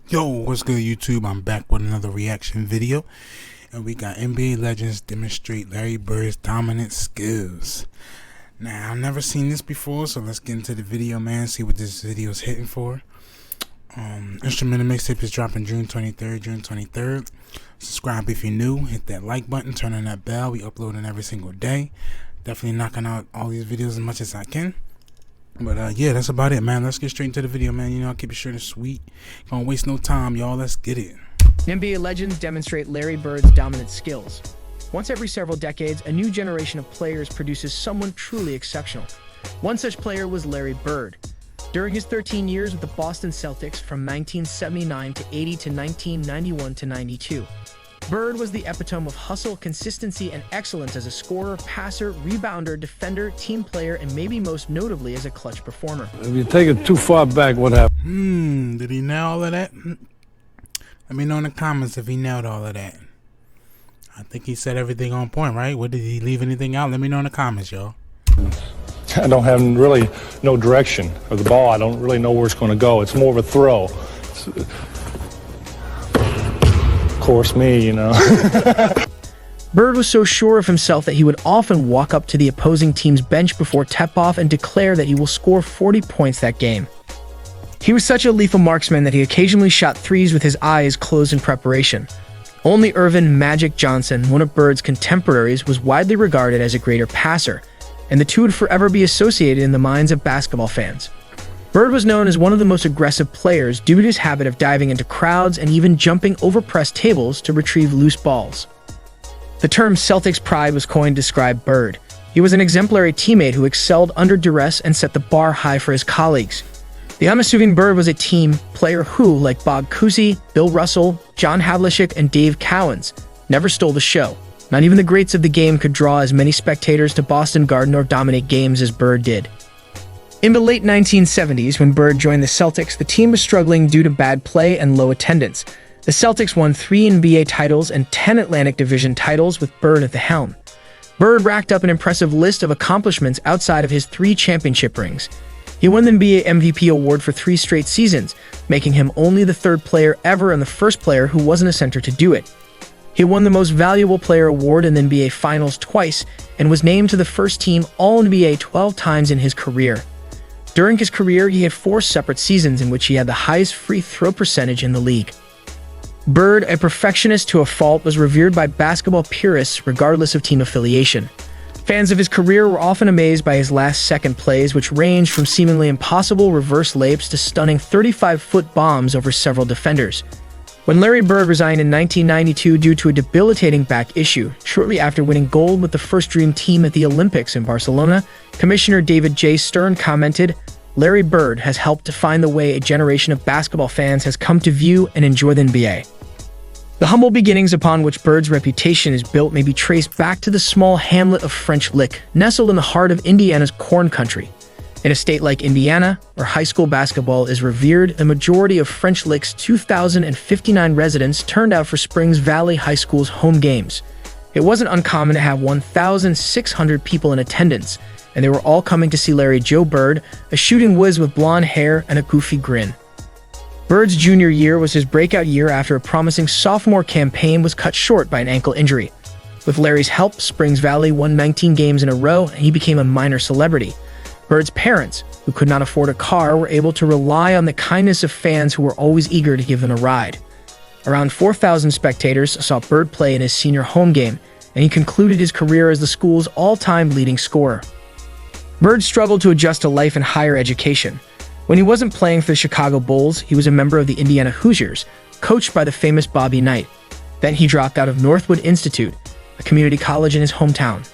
Yo, what's good YouTube? I'm back with another reaction video, and we got NBA legends demonstrate Larry Bird's dominant skills. Now, I've never seen this before, so let's get into the video, man, see what this video is hitting for. Instrumental mixtape is dropping June 23rd. Subscribe if you're new, hit that like button, turn on that bell. We uploading every single day. Definitely knocking out all these videos as much as I can. But yeah, that's about it, man. Let's get straight into the video, man. You know, I'll keep it short and sweet. Don't waste no time, y'all. Let's get it. NBA legends demonstrate Larry Bird's dominant skills. Once every several decades, a new generation of players produces someone truly exceptional. One such player was Larry Bird. During his 13 years with the Boston Celtics from 1979 to 80 to 1991 to 92, Bird was the epitome of hustle, consistency, and excellence as a scorer, passer, rebounder, defender, team player, and maybe most notably as a clutch performer. If you take it too far back, what happened? Did he nail all of that? Let me know in the comments if he nailed all of that. I think he said everything on point, right? What, did he leave anything out? Let me know in the comments, y'all. I don't have really no direction of the ball. I don't really know where it's going to go. It's more of a throw. Of course, me, you know. Bird was so sure of himself that he would often walk up to the opposing team's bench before tip-off and declare that he will score 40 points that game. He was such a lethal marksman that he occasionally shot threes with his eyes closed in preparation. Only Irvin "Magic" Johnson, one of Bird's contemporaries, was widely regarded as a greater passer, and the two would forever be associated in the minds of basketball fans. Bird was known as one of the most aggressive players due to his habit of diving into crowds and even jumping over pressed tables to retrieve loose balls. The term Celtics pride was coined to describe Bird. He was an exemplary teammate who excelled under duress and set the bar high for his colleagues. The unassuming Bird was a team player who, like Bob Cousy, Bill Russell, John Havlicek, and Dave Cowens, never stole the show. Not even the greats of the game could draw as many spectators to Boston Garden or dominate games as Bird did. In the late 1970s, when Bird joined the Celtics, the team was struggling due to bad play and low attendance. The Celtics won 3 NBA titles and 10 Atlantic Division titles with Bird at the helm. Bird racked up an impressive list of accomplishments outside of his 3 championship rings. He won the NBA MVP award for 3 straight seasons, making him only the 3rd player ever and the 1st player who wasn't a center to do it. He won the Most Valuable Player award in the NBA Finals twice and was named to the first team All-NBA 12 times in his career. During his career, he had 4 separate seasons in which he had the highest free throw percentage in the league. Bird, a perfectionist to a fault, was revered by basketball purists regardless of team affiliation. Fans of his career were often amazed by his last-second plays, which ranged from seemingly impossible reverse layups to stunning 35-foot bombs over several defenders. When Larry Bird resigned in 1992 due to a debilitating back issue, shortly after winning gold with the first Dream Team at the Olympics in Barcelona, Commissioner David J. Stern commented, "Larry Bird has helped define the way a generation of basketball fans has come to view and enjoy the NBA." The humble beginnings upon which Bird's reputation is built may be traced back to the small hamlet of French Lick, nestled in the heart of Indiana's corn country. In a state like Indiana, where high school basketball is revered, the majority of French Lick's 2,059 residents turned out for Springs Valley High School's home games. It wasn't uncommon to have 1,600 people in attendance, and they were all coming to see Larry Joe Bird, a shooting whiz with blonde hair and a goofy grin. Bird's junior year was his breakout year after a promising sophomore campaign was cut short by an ankle injury. With Larry's help, Springs Valley won 19 games in a row, and he became a minor celebrity. Bird's parents, who could not afford a car, were able to rely on the kindness of fans who were always eager to give them a ride. Around 4,000 spectators saw Bird play in his senior home game, and he concluded his career as the school's all-time leading scorer. Bird struggled to adjust to life in higher education. When he wasn't playing for the Chicago Bulls, he was a member of the Indiana Hoosiers, coached by the famous Bobby Knight. Then he dropped out of Northwood Institute, a community college in his hometown.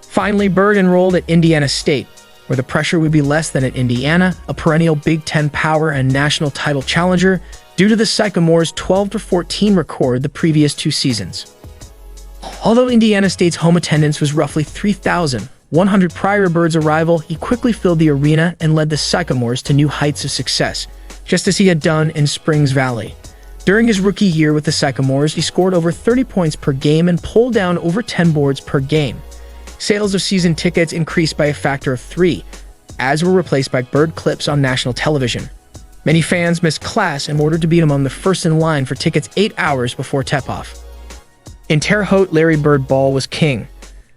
Finally, Bird enrolled at Indiana State, where the pressure would be less than at Indiana, a perennial Big Ten power and national title challenger, due to the Sycamores' 12-14 record the previous 2 seasons. Although Indiana State's home attendance was roughly 3,100 prior to Bird's arrival, he quickly filled the arena and led the Sycamores to new heights of success, just as he had done in Springs Valley. During his rookie year with the Sycamores, he scored over 30 points per game and pulled down over 10 boards per game. Sales of season tickets increased by a factor of 3, ads were replaced by Bird clips on national television. Many fans missed class in order to be among the first in line for tickets 8 hours before tip-off. In Terre Haute, Larry Bird ball was king.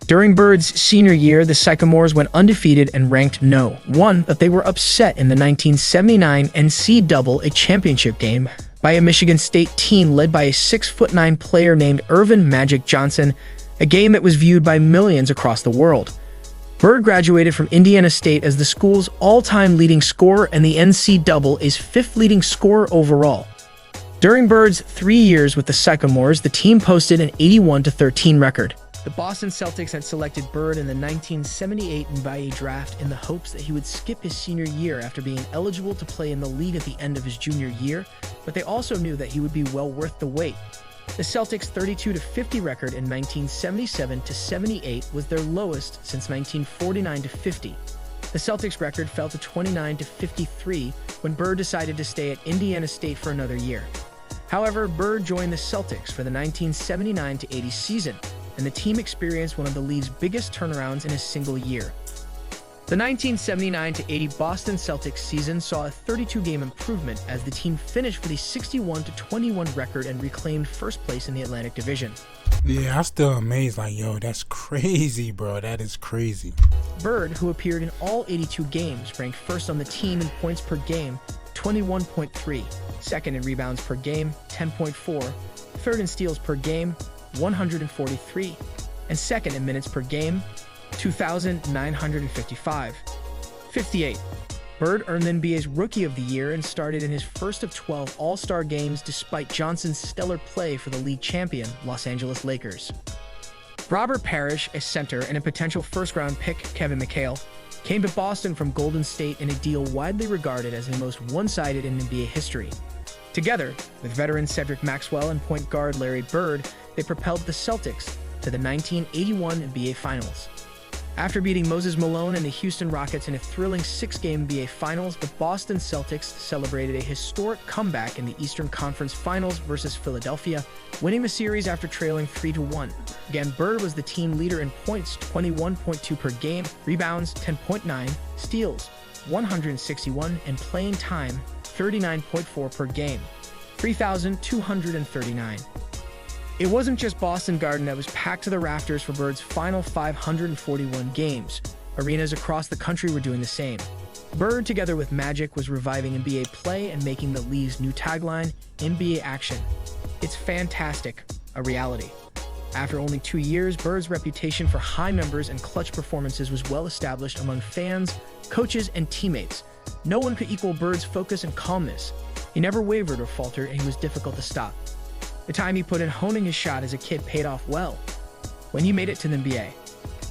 During Bird's senior year, the Sycamores went undefeated and ranked no. One, that they were upset in the 1979 NCAA championship game by a Michigan State team led by a 6'9" player named Earvin "Magic" Johnson, a game that was viewed by millions across the world. Bird graduated from Indiana State as the school's all-time leading scorer and the NCAA's fifth leading scorer overall. During Bird's 3 years with the Sycamores, the team posted an 81-13 record. The Boston Celtics had selected Bird in the 1978 NBA draft in the hopes that he would skip his senior year after being eligible to play in the league at the end of his junior year, but they also knew that he would be well worth the wait. The Celtics' 32-50 record in 1977-78 was their lowest since 1949-50. The Celtics' record fell to 29-53 when Bird decided to stay at Indiana State for another year. However, Bird joined the Celtics for the 1979-80 season, and the team experienced one of the league's biggest turnarounds in a single year. The 1979-80 Boston Celtics season saw a 32-game improvement as the team finished with a 61-21 record and reclaimed first place in the Atlantic Division. Yeah, I'm still amazed. Like, yo, that's crazy, bro. That is crazy. Bird, who appeared in all 82 games, ranked first on the team in points per game, 21.3, second in rebounds per game, 10.4, third in steals per game, 143, and second in minutes per game, 2,955. 58. Bird earned the NBA's Rookie of the Year and started in his first of 12 All-Star games despite Johnson's stellar play for the league champion, Los Angeles Lakers. Robert Parrish, a center, and a potential first-round pick, Kevin McHale, came to Boston from Golden State in a deal widely regarded as the most one-sided in NBA history. Together, with veteran Cedric Maxwell and point guard Larry Bird, they propelled the Celtics to the 1981 NBA Finals. After beating Moses Malone and the Houston Rockets in a thrilling 6-game NBA Finals, the Boston Celtics celebrated a historic comeback in the Eastern Conference Finals versus Philadelphia, winning the series after trailing 3-1. Again, Bird was the team leader in points, 21.2 per game, rebounds, 10.9, steals, 161, and playing time, 39.4 per game, 3,239. It wasn't just Boston Garden that was packed to the rafters for Bird's final 541 games. Arenas across the country were doing the same. Bird, together with Magic, was reviving NBA play and making the league's new tagline, NBA Action. It's fantastic, a reality. After only 2 years, Bird's reputation for high numbers and clutch performances was well established among fans, coaches, and teammates. No one could equal Bird's focus and calmness. He never wavered or faltered, and he was difficult to stop. The time he put in honing his shot as a kid paid off well when he made it to the NBA.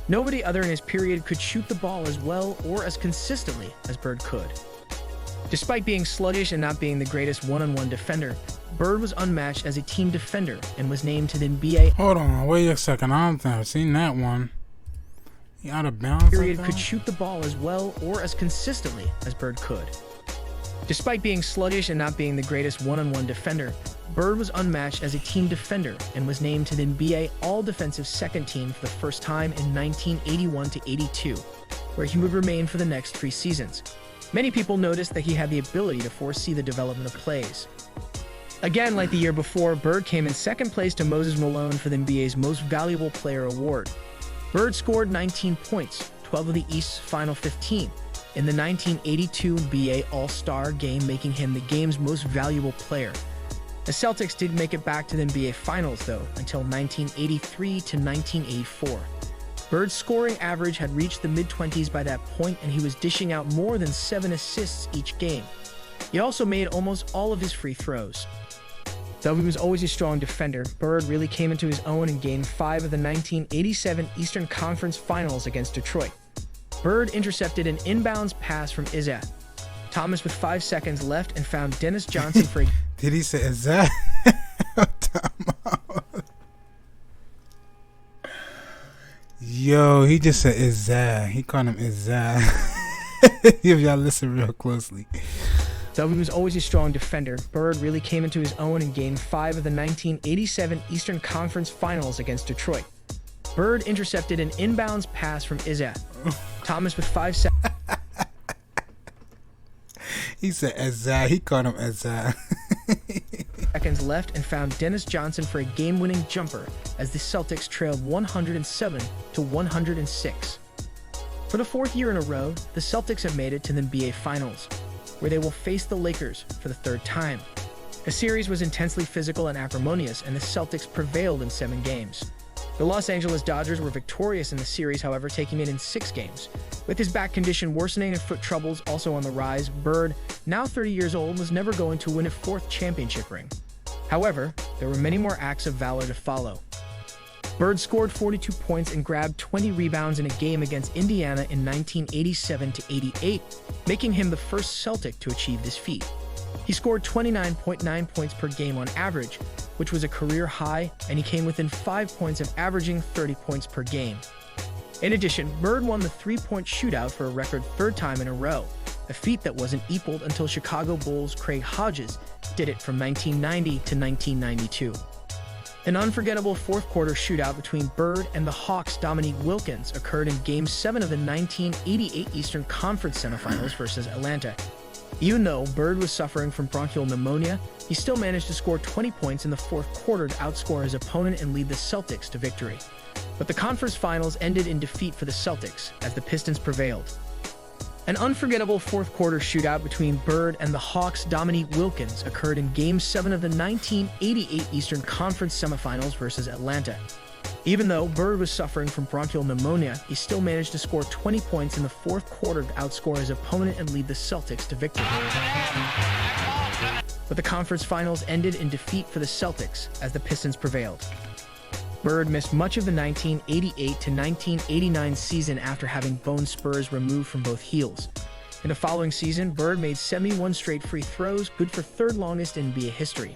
Nobody other in his period could shoot the ball as well or as consistently as Bird could. Despite being sluggish and not being the greatest one-on-one defender, Bird was unmatched as a team defender and was named to the NBA. Hold on, wait a second. I don't think I've seen that one. He out of bounds. Period could shoot the ball as well or as consistently as Bird could. Despite being sluggish and not being the greatest one-on-one defender, Bird was unmatched as a team defender and was named to the NBA All-Defensive Second Team for the first time in 1981-82, where he would remain for the next 3 seasons. Many people noticed that he had the ability to foresee the development of plays. Again, like the year before, Bird came in second place to Moses Malone for the NBA's Most Valuable Player award. Bird scored 19 points, 12 of the East's final 15, in the 1982 NBA All-Star Game, making him the game's most valuable player. The Celtics didn't make it back to the NBA Finals, though, until 1983 to 1984. Bird's scoring average had reached the mid-20s by that point, and he was dishing out more than 7 assists each game. He also made almost all of his free throws. Though he was always a strong defender, Bird really came into his own in Game 5 of the 1987 Eastern Conference Finals against Detroit. Bird intercepted an inbounds pass from Isaiah Thomas with 5 seconds left and found Dennis Johnson for a... Did he say, is that? Yo, he just said, is that? He called him, is that? If y'all listen real closely. Though he was always a strong defender, Bird really came into his own in Game 5 of the 1987 Eastern Conference Finals against Detroit. Bird intercepted an inbounds pass from Isaiah Thomas with 5 seconds. He said Ezza. He called him Ezza. Seconds left and found Dennis Johnson for a game-winning jumper as the Celtics trailed 107 to 106. For the fourth year in a row, the Celtics have made it to the NBA Finals, where they will face the Lakers for the third time. The series was intensely physical and acrimonious, and the Celtics prevailed in 7 games. The Los Angeles Dodgers were victorious in the series, however, taking it in 6 games. With his back condition worsening and foot troubles also on the rise, Bird, now 30 years old, was never going to win a 4th championship ring. However, there were many more acts of valor to follow. Bird scored 42 points and grabbed 20 rebounds in a game against Indiana in 1987-88, making him the first Celtic to achieve this feat. He scored 29.9 points per game on average, which was a career high, and he came within 5 points of averaging 30 points per game. In addition, Bird won the 3-point shootout for a record 3rd time in a row, a feat that wasn't equaled until Chicago Bulls' Craig Hodges did it from 1990 to 1992. An unforgettable fourth-quarter shootout between Bird and the Hawks' Dominique Wilkins occurred in Game 7 of the 1988 Eastern Conference semifinals versus Atlanta. Even though Bird was suffering from bronchial pneumonia, he still managed to score 20 points in the fourth quarter to outscore his opponent and lead the Celtics to victory. But the conference finals ended in defeat for the Celtics as the Pistons prevailed. An unforgettable fourth-quarter shootout between Bird and the Hawks' Dominique Wilkins occurred in Game 7 of the 1988 Eastern Conference semifinals versus Atlanta. Even though Bird was suffering from bronchial pneumonia, he still managed to score 20 points in the fourth quarter to outscore his opponent and lead the Celtics to victory. But the conference finals ended in defeat for the Celtics as the Pistons prevailed. Bird missed much of the 1988 to 1989 season after having bone spurs removed from both heels. In the following season, Bird made 71 straight free throws, good for 3rd longest in NBA history.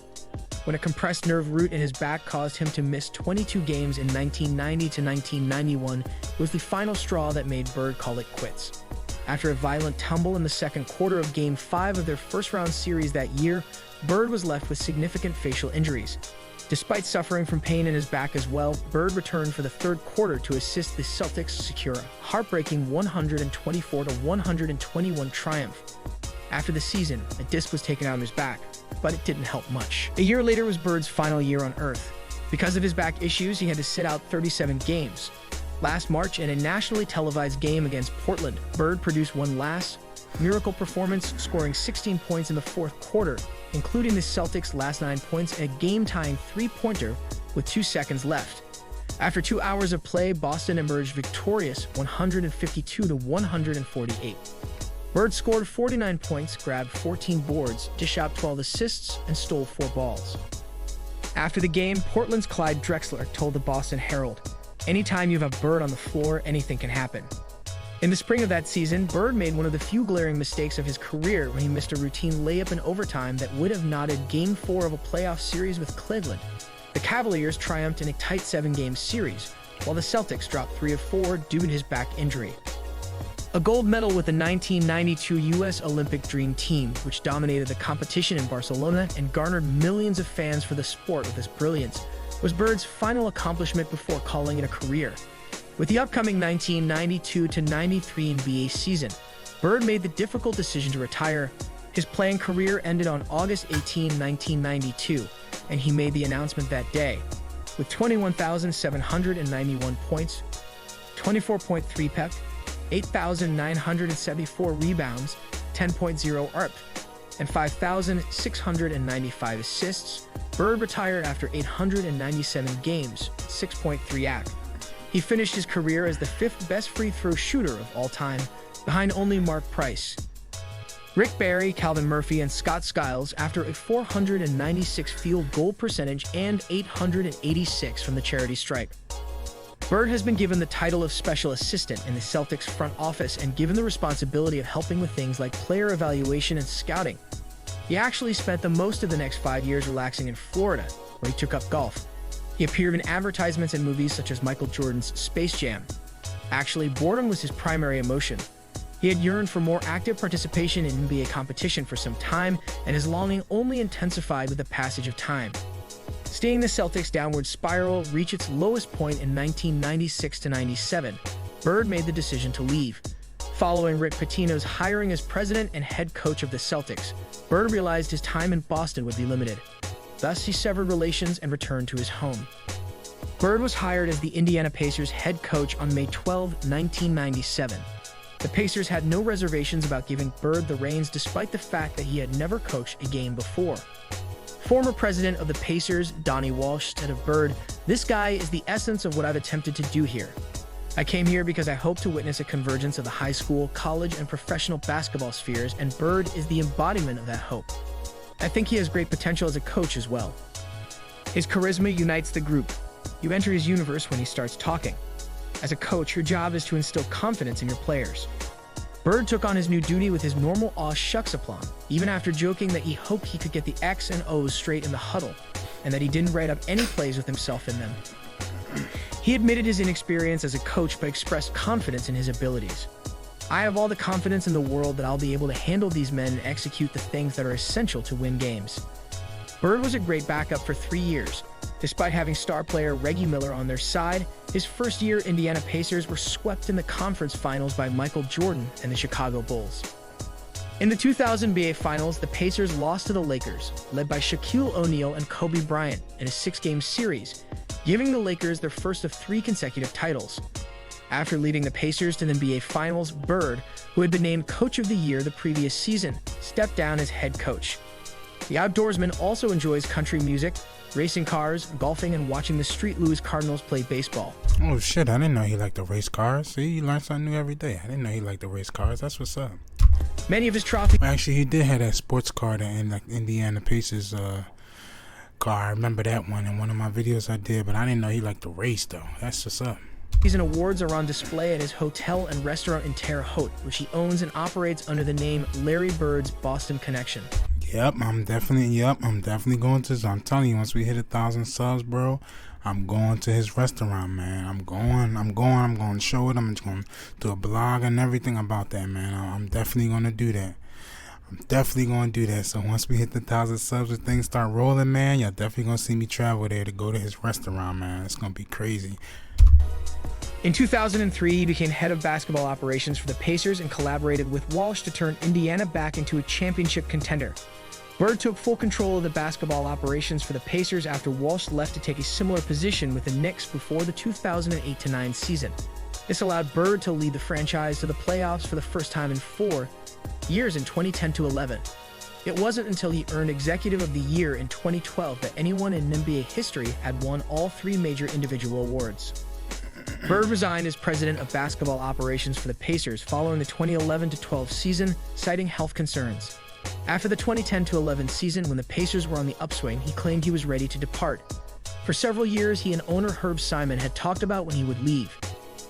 When a compressed nerve root in his back caused him to miss 22 games in 1990 to 1991, it was the final straw that made Bird call it quits. After a violent tumble in the second quarter of Game 5 of their first-round series that year, Bird was left with significant facial injuries. Despite suffering from pain in his back as well, Bird returned for the third quarter to assist the Celtics secure a heartbreaking 124-121 triumph. After the season, a disc was taken out of his back, but it didn't help much. A year later was Bird's final year on Earth. Because of his back issues, he had to sit out 37 games. Last March, in a nationally televised game against Portland, Bird produced one last miracle performance, scoring 16 points in the fourth quarter, including the Celtics' last 9 points and a game-tying 3-pointer with 2 seconds left. After 2 hours of play, Boston emerged victorious 152-148. Bird scored 49 points, grabbed 14 boards, dished out 12 assists, and stole 4 balls. After the game, Portland's Clyde Drexler told the Boston Herald, "Anytime you have a Bird on the floor, anything can happen." In the spring of that season, Bird made one of the few glaring mistakes of his career when he missed a routine layup in overtime that would have knotted Game 4 of a playoff series with Cleveland. The Cavaliers triumphed in a tight 7-game series, while the Celtics dropped 3 of 4 due to his back injury. A gold medal with the 1992 U.S. Olympic Dream Team, which dominated the competition in Barcelona and garnered millions of fans for the sport with his brilliance, was Bird's final accomplishment before calling it a career. With the upcoming 1992-93 NBA season, Bird made the difficult decision to retire. His playing career ended on August 18, 1992, and he made the announcement that day. With 21,791 points, 24.3 PEP, 8,974 rebounds, 10.0 ARP, and 5,695 assists, Bird retired after 897 games, 6.3 AC. He finished his career as the 5th best free throw shooter of all time, behind only Mark Price, Rick Barry, Calvin Murphy, and Scott Skiles after a 496 field goal percentage and 886 from the charity stripe. Bird has been given the title of Special Assistant in the Celtics front office and given the responsibility of helping with things like player evaluation and scouting. He actually spent the most of the next 5 years relaxing in Florida, where he took up golf. He appeared in advertisements and movies such as Michael Jordan's Space Jam. Actually, boredom was his primary emotion. He had yearned for more active participation in NBA competition for some time, and his longing only intensified with the passage of time. Seeing the Celtics' downward spiral reach its lowest point in 1996-97, Bird made the decision to leave. Following Rick Pitino's hiring as president and head coach of the Celtics, Bird realized his time in Boston would be limited. Thus, he severed relations and returned to his home. Bird was hired as the Indiana Pacers head coach on May 12, 1997. The Pacers had no reservations about giving Bird the reins despite the fact that he had never coached a game before. Former president of the Pacers, Donnie Walsh, said of Bird, "This guy is the essence of what I've attempted to do here. I came here because I hope to witness a convergence of the high school, college, and professional basketball spheres, and Bird is the embodiment of that hope. I think he has great potential as a coach as well. His charisma unites the group. You enter his universe when he starts talking. As a coach, your job is to instill confidence in your players." Bird took on his new duty with his normal aw shucks aplomb, even after joking that he hoped he could get the X and O's straight in the huddle, and that he didn't write up any plays with himself in them. He admitted his inexperience as a coach but expressed confidence in his abilities. "I have all the confidence in the world that I'll be able to handle these men and execute the things that are essential to win games." Bird was a great backup for 3 years. Despite having star player Reggie Miller on their side, his first year Indiana Pacers were swept in the conference finals by Michael Jordan and the Chicago Bulls. In the 2000 NBA Finals, the Pacers lost to the Lakers, led by Shaquille O'Neal and Kobe Bryant in a 6-game series, giving the Lakers their first of 3 consecutive titles. After leading the Pacers to the NBA Finals, Bird, who had been named Coach of the Year the previous season, stepped down as head coach. The outdoorsman also enjoys country music, racing cars, golfing, and watching the St. Louis Cardinals play baseball. Oh shit, I didn't know he liked to race cars. See, you learn something new every day. I didn't know he liked to race cars. That's what's up. Many of his trophies... Actually, he did have that sports car in like Indiana Pacers car. I remember that one in one of my videos I did, but I didn't know he liked to race though. That's what's up. and awards are on display at his hotel and restaurant in Terre Haute, which he owns and operates under the name Larry Bird's Boston Connection. Yep, I'm definitely going to. I'm telling you, once we hit 1,000 subs, bro, I'm going to his restaurant, man. I'm going to show it. I'm just going to do a blog and everything about that, man. I'm definitely going to do that. So once we hit the 1,000 subs and things start rolling, man, y'all definitely going to see me travel there to go to his restaurant, man. It's going to be crazy. In 2003, he became head of basketball operations for the Pacers and collaborated with Walsh to turn Indiana back into a championship contender. Bird took full control of the basketball operations for the Pacers after Walsh left to take a similar position with the Knicks before the 2008-09 season. This allowed Bird to lead the franchise to the playoffs for the first time in 4 years in 2010-11. It wasn't until he earned Executive of the Year in 2012 that anyone in NBA history had won all 3 major individual awards. Bird resigned as president of basketball operations for the Pacers following the 2011-12 season, citing health concerns. After the 2010-11 season, when the Pacers were on the upswing, he claimed he was ready to depart. For several years, he and owner Herb Simon had talked about when he would leave.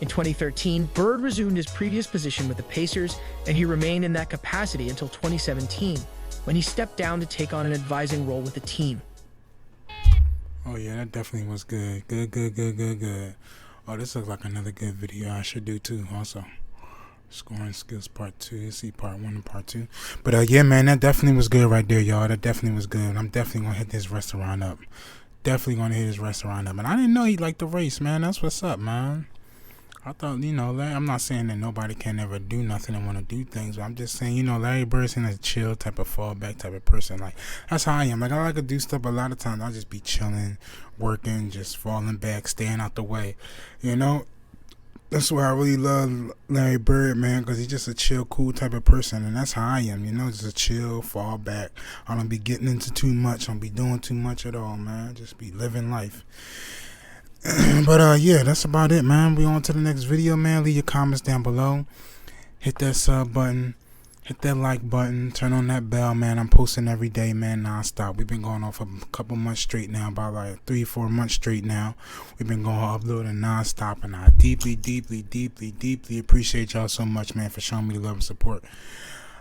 In 2013, Bird resumed his previous position with the Pacers, and he remained in that capacity until 2017, when he stepped down to take on an advising role with the team. Oh yeah, that definitely was good. Good. Oh, this looks like another good video I should do too, also. Scoring skills part 2. You see part 1 and part 2. But yeah, man, that definitely was good right there, y'all. That definitely was good. I'm definitely gonna hit this restaurant up. And I didn't know he liked to race, man. That's what's up, man. I thought, I'm not saying that nobody can ever do nothing and want to do things, but I'm just saying, Larry Bird's in a chill type of fallback type of person. Like, that's how I am. Like, I like to do stuff, but a lot of times I'll just be chilling, working, just falling back, staying out the way. That's why I really love Larry Bird, man, because he's just a chill, cool type of person, and that's how I am, just a chill, fall back. I don't be getting into too much. I don't be doing too much at all, man. Just be living life. But yeah, that's about it, man. We on to the next video, man. Leave your comments down below. Hit that sub button. Hit that like button. Turn on that bell, man. I'm posting every day, man, non-stop. We've been going on for a couple months straight now, about like 3-4 months straight now. We've been going uploading non-stop, and I deeply appreciate y'all so much, man, for showing me the love and support.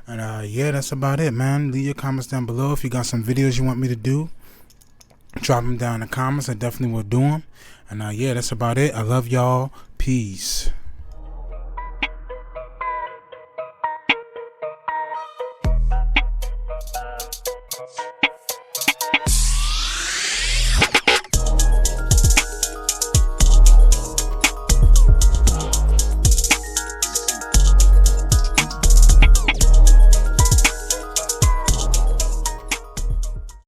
And yeah, that's about it, man. Leave your comments down below. If you got some videos you want me to do, drop them down in the comments. I definitely will do them. And yeah, that's about it. I love y'all. Peace.